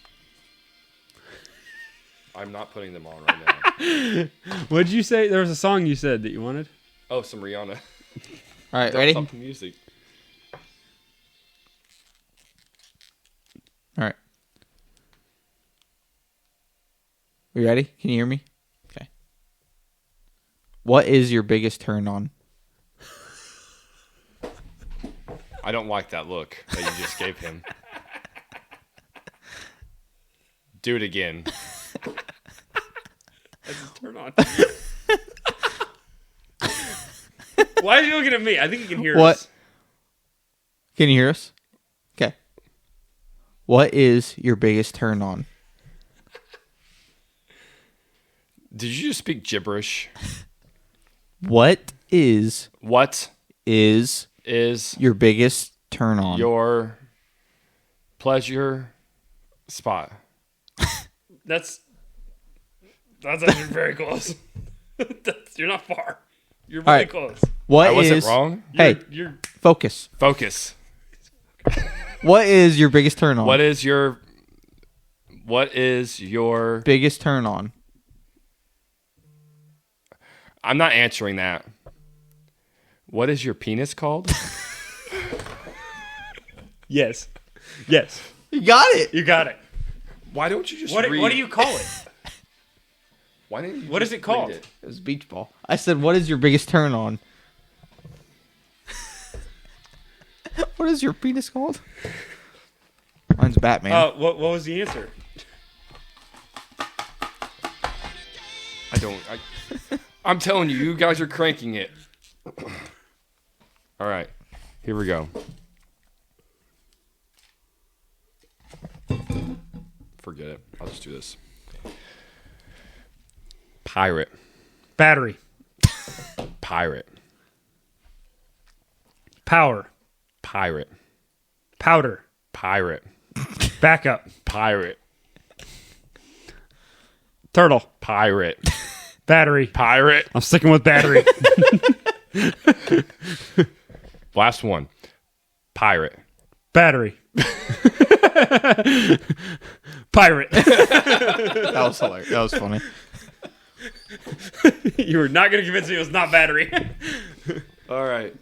I'm not putting them on right now. What did you say? There was a song you said that you wanted. Oh, some Rihanna. All right, Don't ready? stop the music. All right. You ready? Can you hear me? Okay. What is your biggest turn on? I don't like that look that you just gave him. Do it again. Turn on. Why are you looking at me? I think you can hear What? us. Can you hear us? Okay. What is your biggest turn on? Did you just speak gibberish? What is What is is your biggest turn on? your pleasure spot? That's actually very close. You're not far. You're really right. close. What I wasn't is- wrong. Hey, You're focus. Focus. What is your biggest turn on? What is your biggest turn on? I'm not answering that. What is your penis called? yes. Yes. You got it. You got it. Why don't you just What read? do you call it? Why didn't you What is just it called? read it? It was beach ball. I said, what is your biggest turn on? What is your penis called? Mine's Batman. What was the answer? I'm telling you, you guys are cranking it. All right, here we go. Forget it. I'll just do this. Pirate. Battery. Pirate. Power. Pirate. Powder. Pirate. Backup. Pirate. Turtle. Pirate. Battery. Pirate. I'm sticking with battery. Last one. Pirate. Battery. Pirate. That was hilarious. That was funny. You were not going to convince me it was not battery. All right.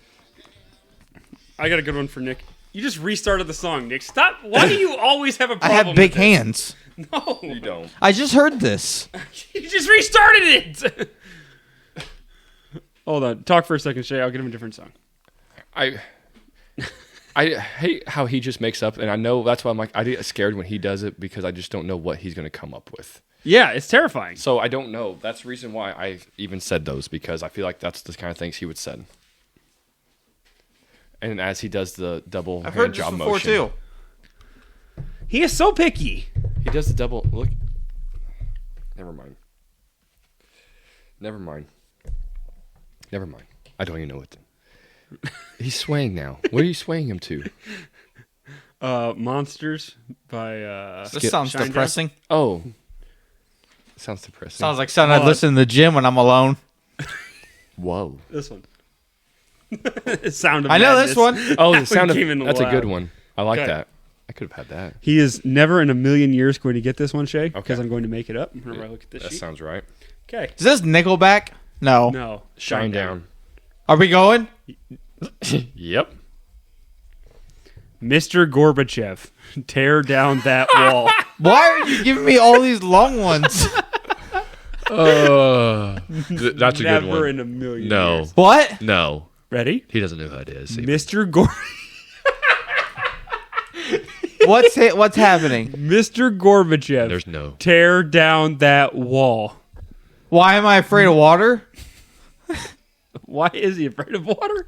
I got a good one for Nick. You just restarted the song, Nick. Stop. Why do you always have a I problem have big with this? hands. No. You don't. I just heard this. You just restarted it. Hold on. Talk for a second, Shay. I'll get him a different song. I hate how he just makes up, and I know that's why I'm like, I get scared when he does it because I just don't know what he's going to come up with. Yeah, it's terrifying. So I don't know. That's the reason why I even said those, because I feel like that's the kind of things he would say. And as he does the double I've hand heard this job before motion, too. He is so picky. he does the double look. Never mind. I don't even know what. He's swaying now. What are you swaying him to? Monsters by This sounds Shine Down? depressing. Oh, sounds depressing. Sounds like something I'd listen to in the gym when I'm alone. Whoa. this one. Sound of I know Madness. this one. Oh, That the sound one of came in that's a loud. good one. I like Okay. that. I could have had that. He is never in a million years going to get this one, Shay, because Okay. I'm going to make it up whenever I look at this That sheet. sounds right. Okay. Is this Nickelback? No. No. Shine down. Are we going? Yep. Mr. Gorbachev, tear down that wall. Why are you giving me all these long ones? That's a good Never one. in a million No. years. What? No. Ready? He doesn't know who it is. Mr. What's happening? Mr. Gorbachev, There's no. tear down that wall. Why am I afraid of water? Why is he afraid of water?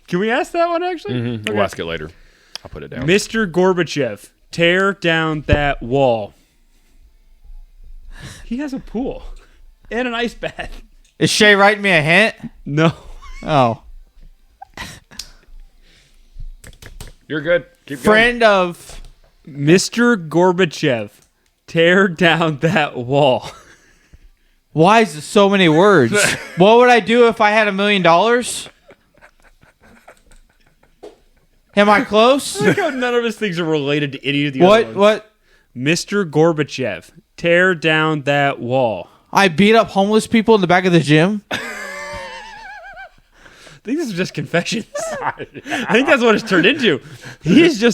Can we ask that one, actually? Okay. We'll ask it later. I'll put it down. Mr. Gorbachev, tear down that wall. He has a pool and an ice bath. Is Shay writing me a hint? No. Oh. You're good. Keep Friend of... Mr. Gorbachev, tear down that wall. Why is it so many words? What would I do if I had $1 million? Am I close? Look how none of his things are related to any of the other What? ones. What? Mr. Gorbachev, tear down that wall. I beat up homeless people in the back of the gym? I think this is just confessions. I think that's what it's turned into. He is We're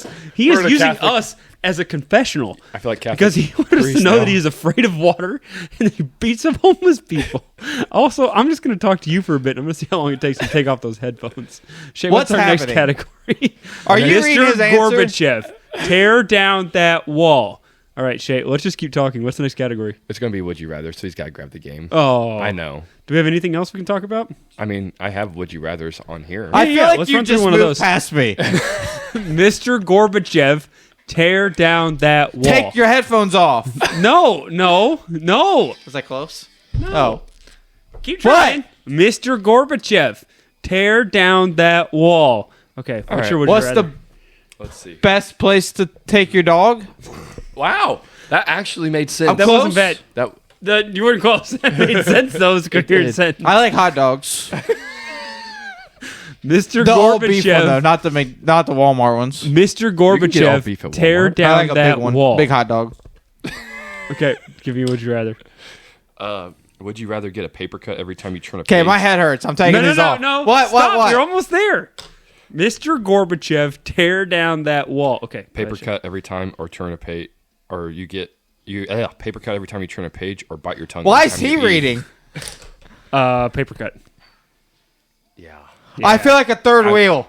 the using Catholic- us as a confessional. I feel like Catholic Because he wanted us to priest know now. that he is afraid of water and he beats up homeless people. Also, I'm just going to talk to you for a bit. I'm going to see how long it takes to take off those headphones. Shay, what's What's our next happening? category? Are you reading Mr. his answer? Gorbachev, tear down that wall. All right, Shay, let's just keep talking. What's the next category? It's going to be Would You Rather, so he's got to grab the game. Oh, I know. Do we have anything else we can talk about? I mean, I have Would You Rathers on here. I feel yeah, like let's you run through just one of moved those. past me. Mr. Gorbachev, tear down that wall. Take your headphones off. No. Was that close? No. Keep trying. Mr. Gorbachev, tear down that wall. Okay, what's right. your would What's you the rather? Let's see. best place to take your dog? Wow. That actually made sense. That wasn't Close? bad. That You weren't close. That made sense, though. It was a coherent did. sentence. I like hot dogs. Mr. The all beef one though, Gorbachev, not the Walmart ones. Mr. can get all beef Gorbachev, at tear Walmart. I down like a that big one, wall. big hot dog. Okay, give me would you rather. Would you rather get a paper cut every time you turn a Okay, page? my head hurts. I'm taking this off. No. What? Stop. What? You're almost there. Mr. Gorbachev, tear down that wall. Okay. Paper gotcha. cut every time or turn a page, or you get paper cut every time you turn a page, or bite your tongue. Why every is time he you eat. reading? Paper cut. Yeah. I feel like a third wheel.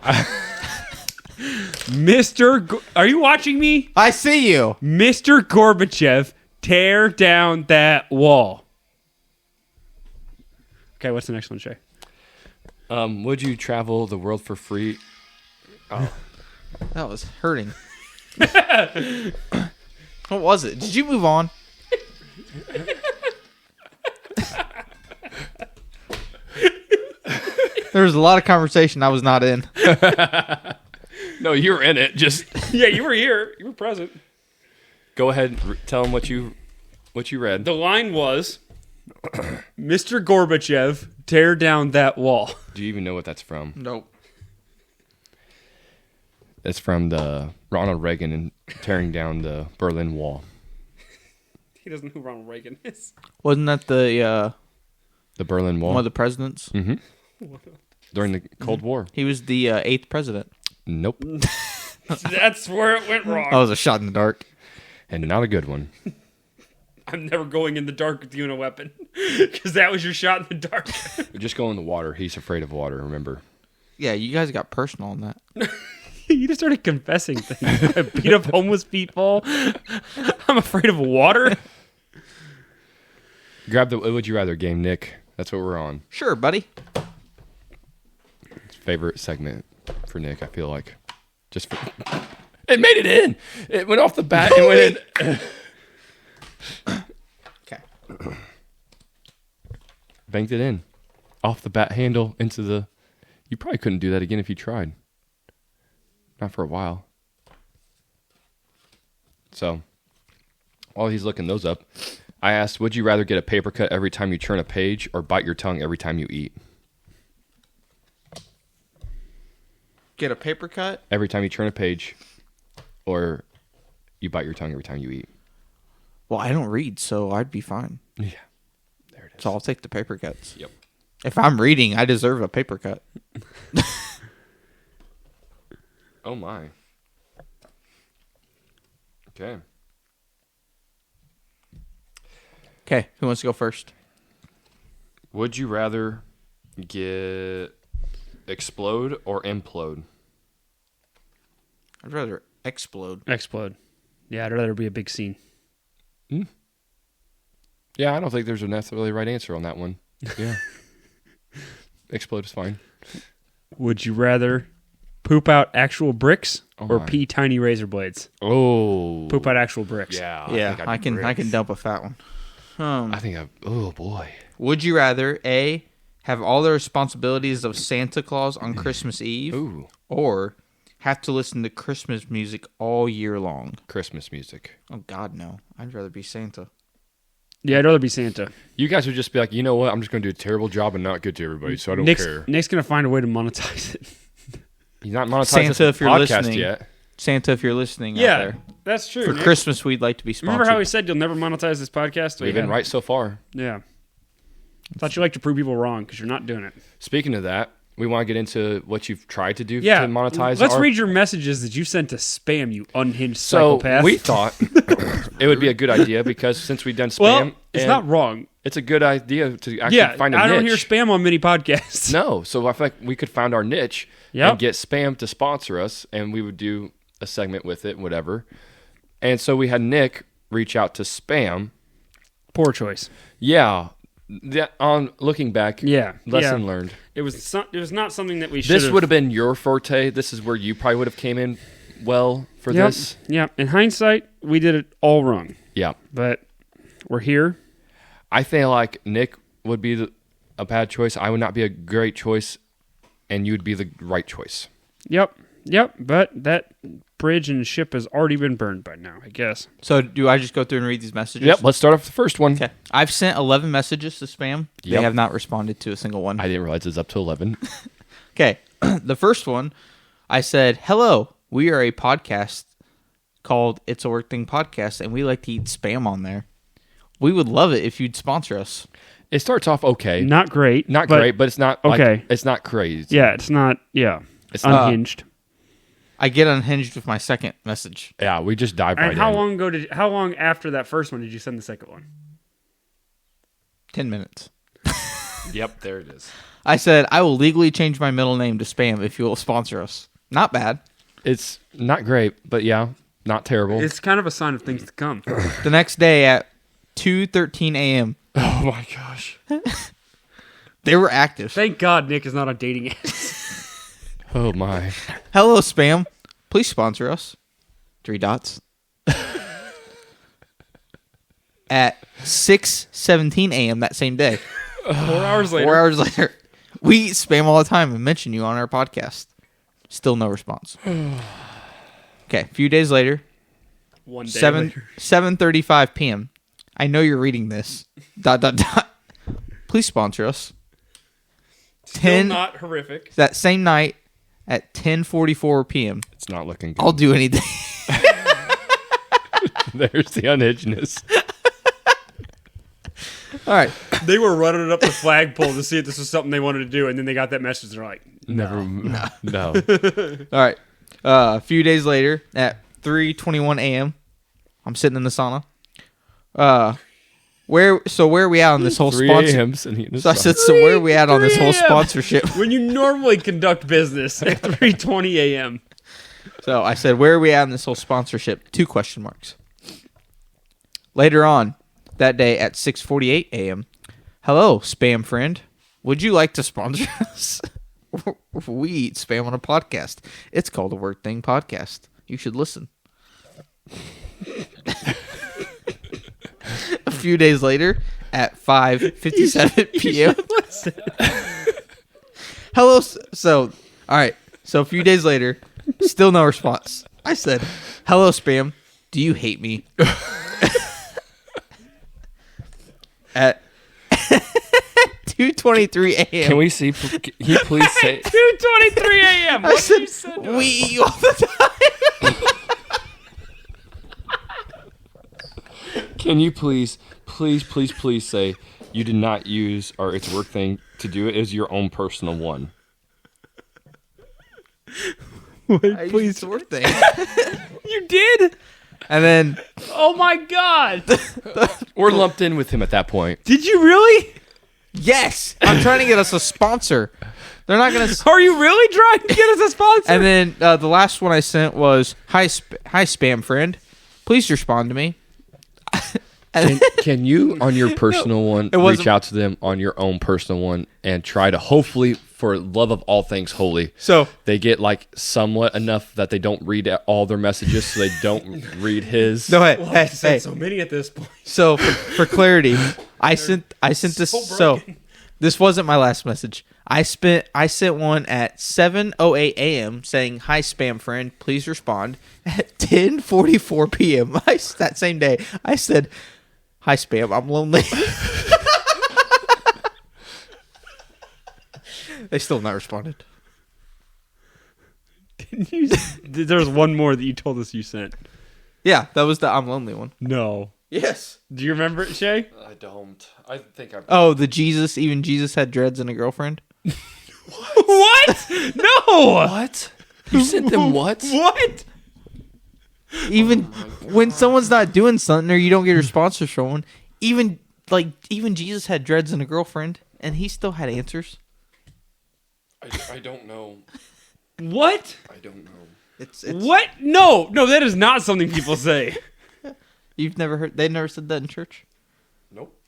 Are you watching me? I see you. Mr. Gorbachev, tear down that wall. Okay, what's the next one, Shay? Would you travel the world for free? That was hurting. What was it? Did you move on? There was a lot of conversation I was not in. No, you were in it. Just Yeah, you were here. You were present. go ahead and tell them what you read. The line was, Mr. Gorbachev, tear down that wall. Do you even know what that's from? Nope. It's from the Ronald Reagan and tearing down the Berlin Wall. He doesn't know who Ronald Reagan is. Wasn't that the Berlin Wall. one of the presidents? During the Cold War. He was the 8th president. Nope. That's where it went wrong. That was a shot in the dark. And not a good one. I'm never going in the dark with you and a weapon. Because that was your shot in the dark. Just go in the water. He's afraid of water, remember? Yeah, you guys got personal on that. You just started confessing things. I beat up homeless people. I'm afraid of water. Grab the Would You Rather game, Nick. That's what we're on. Sure, buddy. Favorite segment for Nick, I feel like. Just for... It made it in. It went off the bat and went in. Okay. Banked it in. Off the bat handle into the... You probably couldn't do that again if you tried. Not for a while. So, while he's looking those up, I asked, would you rather get a paper cut every time you turn a page or bite your tongue every time you eat? Get a paper cut? Every time you turn a page or you bite your tongue every time you eat? Well, I don't read, so I'd be fine. Yeah. There it is. So I'll take the paper cuts. Yep. If I'm reading, I deserve a paper cut. Oh, my. Okay. Okay, who wants to go first? Would you rather get explode or implode? I'd rather explode. Explode. Yeah, I'd rather be a big scene. Yeah, I don't think there's a necessarily right answer on that one. Yeah. Explode is fine. Would you rather poop out actual bricks or my. pee tiny razor blades? Oh. Poop out actual bricks. Yeah. Yeah, think I I'd can bricks. dump a fat one. I think oh boy. Would you rather A, have all the responsibilities of Santa Claus on Christmas Eve, Ooh. or have to listen to Christmas music all year long? Christmas music. Oh God, no! I'd rather be Santa. Yeah, I'd rather be Santa. You guys would just be like, you know what? I'm just going to do a terrible job and not good to everybody, so I don't care. Nick's going to find a way to monetize it. He's not monetized Santa, this if you're podcast listening. yet. Santa, if you're listening out Yeah, there, that's true. for Nick. Christmas we'd like to be sponsored. Remember how he said you'll never monetize this podcast? We've been right so far. Yeah. Thought you like to prove people wrong because you're not doing it. Speaking of that, we want to get into what you've tried to do Yeah. to monetize. Let's our... read your messages that you sent to spam, you unhinged So psychopath. we thought it would be a good idea because since we've done spam, well, it's and not wrong. It's a good idea to actually Yeah, find a I niche. don't hear spam on many podcasts. No, so I feel like we could find our niche Yep. and get spam to sponsor us, and we would do a segment with it, whatever. And so we had Nick reach out to spam. Poor choice. Yeah, on looking back, Yeah. lesson yeah. learned. It was not something that we should This would have been your forte. This is where you probably would have came in well for Yep. this. Yeah. In hindsight, we did it all wrong. Yeah, But we're here. I feel like Nick would be a bad choice. I would not be a great choice, and you would be the right choice. Yep. But that bridge and ship has already been burned by now, I guess. So do I just go through and read these messages? Yep, let's start off with the first one. Okay. I've sent 11 messages to spam. They Yep. have not responded to a single one. I didn't realize it's up to 11. Okay. The first one, I said, "Hello, we are a podcast called It's a Work Thing Podcast, and we like to eat spam on there. We would love it if you'd sponsor us." It starts off okay. Not great. Not great, but it's not like, Okay. it's not crazy. Yeah, it's not. Yeah, It's not. unhinged. I get unhinged with my second message. Yeah, we just dive right And how in. long after that first one did you send the second one? 10 minutes. Yep, there it is. I said, I will legally change my middle name to Spam if you will sponsor us. Not bad. It's not great, but yeah, not terrible. It's kind of a sign of things to come. The next day at 2:13 a.m., Oh my gosh. they were active. Thank God Nick is not on dating apps. Oh my. Hello, Spam. Please sponsor us. 3 dots. At 6:17 a.m. that same day. 4 hours later. 4 hours later. We eat Spam all the time and mention you on our podcast. Still no response. Okay, a few days later, One day 7:35 p.m. I know you're reading this. ... Please sponsor us. Still 10 not horrific. that same night at 10:44 p.m. It's not looking good. I'll do anything. There's the unhingedness. All right. They were running up the flagpole to see if this was something they wanted to do, and then they got that message. They're like, No. All right. A few days later at 3:21 a.m. I'm sitting in the sauna. Where are we at on this whole 3 sponsor? a.m. sitting in the So I sun. said, so where are we at on this 3 whole a.m. sponsorship? when you normally conduct business at 3:20 a.m. So I said, where are we at on this whole sponsorship? 2 question marks. Later on that day at 6:48 a.m. Hello, Spam friend. Would you like to sponsor us? We eat Spam on a podcast. It's called a Word Thing Podcast. You should listen. A few days later at 5:57 p.m. Hello. So, all right. So a few days later, still no response. I said, hello, Spam. Do you hate me? At 2:23 a.m. Can we see? Can you please say? 2:23 a.m. I What said, you said? we eat you all the time. Can you please say you did not use our It's Work thing to do it as your own personal one? I used the Word Thing. You did? And then Oh my God! We're lumped in with him at that point. Did you really? yes, I'm trying to get us a sponsor. They're not gonna. Are you really trying to get us a sponsor? And then the last one I sent was, hi Spam friend. Please respond to me. Can you, on your personal one, wasn't- reach out to them on your own personal one and try to hopefully, for love of all things holy, So they get like somewhat enough that they don't read all their messages, so they don't reid his. go ahead. Well, Hey, I've sent hey. so many at this point. So for clarity, I sent this. so So broken. this wasn't my last message. I sent one at 7:08 a.m. saying, "Hi, Spam friend, please respond." At 10:44 p.m. That same day, I said, "Hi, Spam, I'm lonely." They still have not responded. There's one more that you told us you sent. Yeah, that was the I'm lonely one. No. Yes. Do you remember it, Shay? I don't. I think I. Oh, even Jesus had dreads and a girlfriend. What? No. What? You sent them what? What? Even when someone's not doing something or you don't get responses from one, even Jesus had dreads and a girlfriend, and he still had answers. I don't know. What? I don't know. It's What? No, that is not something people say. You've never heard? They never said that in church. Nope.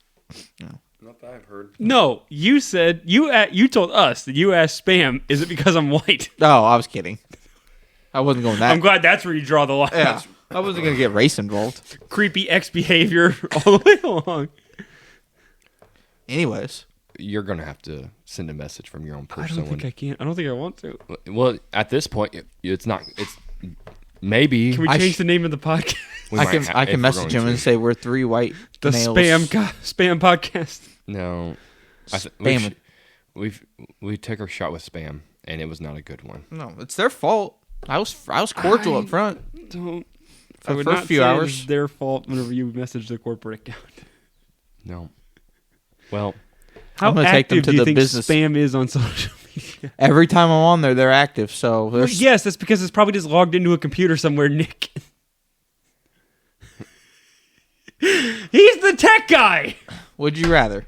No. Not that I've heard. No, you said you told us that you asked Spam, is it because I'm white? Oh, I was kidding. I wasn't going that. I'm glad that's where you draw the line. Yeah, I wasn't gonna get race involved. Creepy X behavior all the way along. Anyways, You're gonna have to send a message from your own I personal don't think one. I can. I don't think I want to. Well, at this point, it's not. It's maybe Can we I change sh- the name of the podcast? we I might can ha- I if can we're message going him to. and say we're 3 white The males. spam podcast. No. Spam. We took our shot with spam, and it was not a good one. No, it's their fault. I was cordial up front. Don't. For I would the first not few say hours. it's their fault whenever you message the corporate account. No. Well, How I'm gonna take them active to do you the think business- spam is on social Every time I'm on there, they're active. So Well, there's yes, that's because it's probably just logged into a computer somewhere, Nick. He's the tech guy. Would you rather?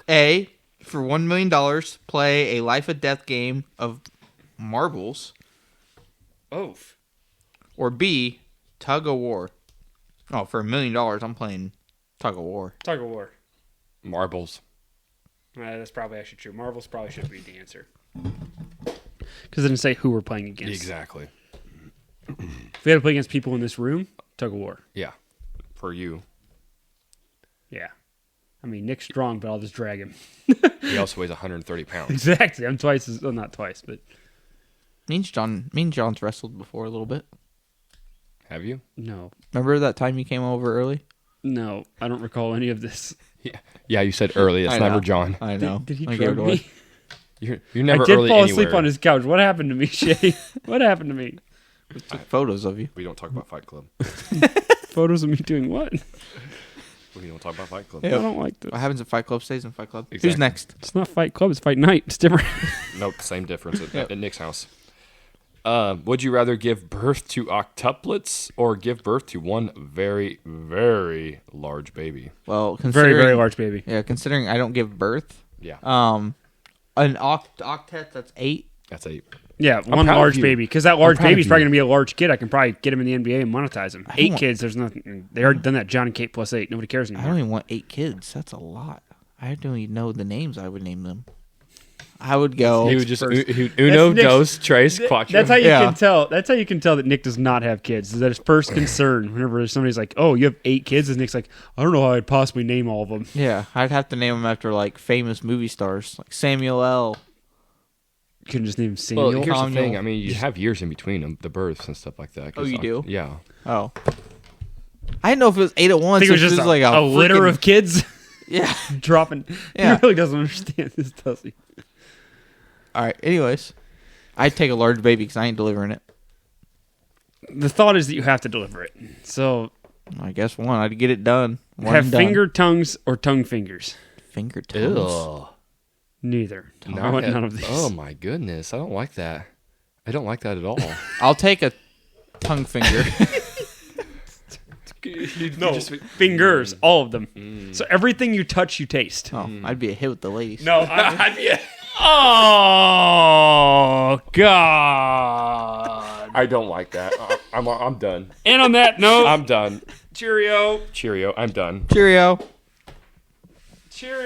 A, for $1 million, play a life or death game of marbles, Oh. or B, tug of war. Oh, for $1 million, I'm playing tug of war. Tug of war. Marbles. That's probably actually true. Marvels probably should be the answer. Because it didn't say who we're playing against. Exactly. If we had to play against people in this room, tug of war. Yeah. For you. Yeah. I mean, Nick's strong, but I'll just drag him. He also weighs 130 pounds. Exactly. I'm twice as... Well, not twice, but... Me and John's wrestled before a little bit. Have you? No. Remember that time you came over early? No. I don't recall any of this. Yeah, you said early. It's I know. never John. I know. Did he I gave it drug away. me? You're never I did early fall anywhere. asleep on his couch. What happened to me, Shay? What happened to me? Took photos of you. We don't talk about Fight Club. Photos of me doing what? We don't talk about Fight Club. Yeah. I don't like this. What happens at Fight Club stays in Fight Club. Exactly. Who's next? It's not Fight Club. It's Fight Night. It's different. Nope, same difference at Nick's house. Would you rather give birth to octuplets or give birth to one very, very large baby? Well, Very, considering, very large baby. Yeah, considering I don't give birth. Yeah, An octet that's 8. that's 8. Yeah, one proud of large you. baby. Because that large proud of baby's probably you. going to be a large kid. I can probably get him in the NBA and monetize him. don't 8 want- kids, there's nothing. They already done that. John and Kate plus 8. Nobody cares I anymore. don't even want 8 kids. That's a lot. I don't even know the names I would name them. I would go. He would just first. uno, That's Nick's- dos, tres, cuatro. That's how you Yeah. can tell. That's how you can tell that Nick does not have kids. Is that his first concern whenever somebody's like, "Oh, you have 8 kids," and Nick's like, "I don't know how I'd possibly name all of them." Yeah, I'd have to name them after like famous movie stars, like Samuel L. You couldn't just name him Well, Samuel. here's the Samuel. thing. I mean, you have years in between them, the births and stuff like that. 'cause Oh, you do? Yeah. Oh, I didn't know if it was 8 at I once. think it was or if just like a litter freaking- of kids Yeah. dropping. Yeah. He really doesn't understand this, does he? All right. Anyways, I'd take a large baby because I ain't delivering it. The thought is that you have to deliver it. So I guess one. I'd get it done. One have and done. finger tongues or tongue fingers. finger tongues. Ew. Neither. I Not want at- none of these. Oh my goodness, I don't like that. I don't like that at all. I'll take a tongue finger. No, fingers, all of them. So everything you touch, you taste. Oh, I'd be a hit with the ladies. No, oh God! I don't like that. I'm done. And on that note, I'm done. cheerio. Cheerio. I'm done. Cheerio. Cheerio.